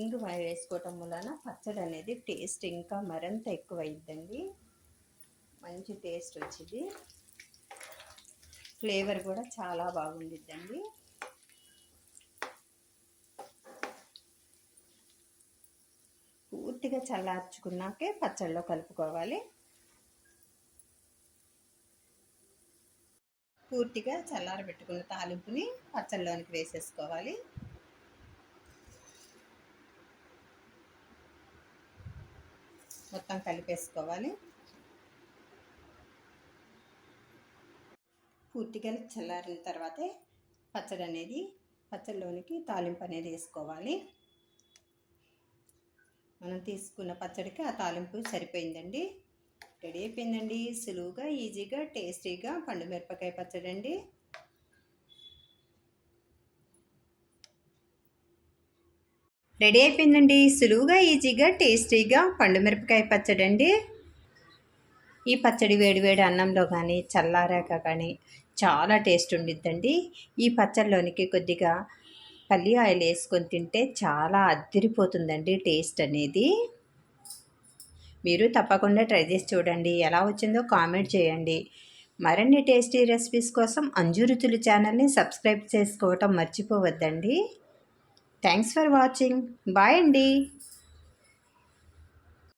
ఇంగువ వేసుకోవటం వలన పచ్చడి అనేది టేస్ట్ ఇంకా మరింత ఎక్కువైద్దండి. మంచి టేస్ట్ వచ్చింది, ఫ్లేవర్ కూడా చాలా బాగుండిద్దండి. పూర్తిగా చల్లార్చుకున్నాకే పచ్చడిలో కలుపుకోవాలి. పూర్తిగా చల్లారబెట్టుకున్న తాలింపుని పచ్చడిలోనికి వేసేసుకోవాలి. మొత్తం కలిపేసుకోవాలి. పూర్తిగా చల్లారిన తర్వాతే పచ్చడిలోనికి తాలింపు అనేది వేసుకోవాలి. మనం తీసుకున్న పచ్చడికి ఆ తాలింపు సరిపోయిందండి. రెడీ అయిపోయిందండి. సులువుగా, ఈజీగా, టేస్టీగా పండు మిరపకాయ పచ్చడి అండి. రెడీ అయిపోయిందండి. సులువుగా, ఈజీగా, టేస్టీగా పండు మిరపకాయ పచ్చడి అండి. ఈ పచ్చడి వేడివేడి అన్నంలో కానీ చల్లారాక కానీ చాలా టేస్ట్ ఉండిద్దండి. ఈ పచ్చడిలోనికి కొద్దిగా పల్లి ఆయిల్ వేసుకొని తింటే చాలా అద్దిరిపోతుందండి టేస్ట్ అనేది. మీరు తప్పకుండా ట్రై చేసి చూడండి. ఎలా వచ్చిందో కామెంట్ చేయండి. మరిన్ని టేస్టీ రెసిపీస్ కోసం అంజు రుచులు ఛానల్ని సబ్స్క్రైబ్ చేసుకోవటం మర్చిపోవద్దండి. Thanks for watching. బాయ్ అండి.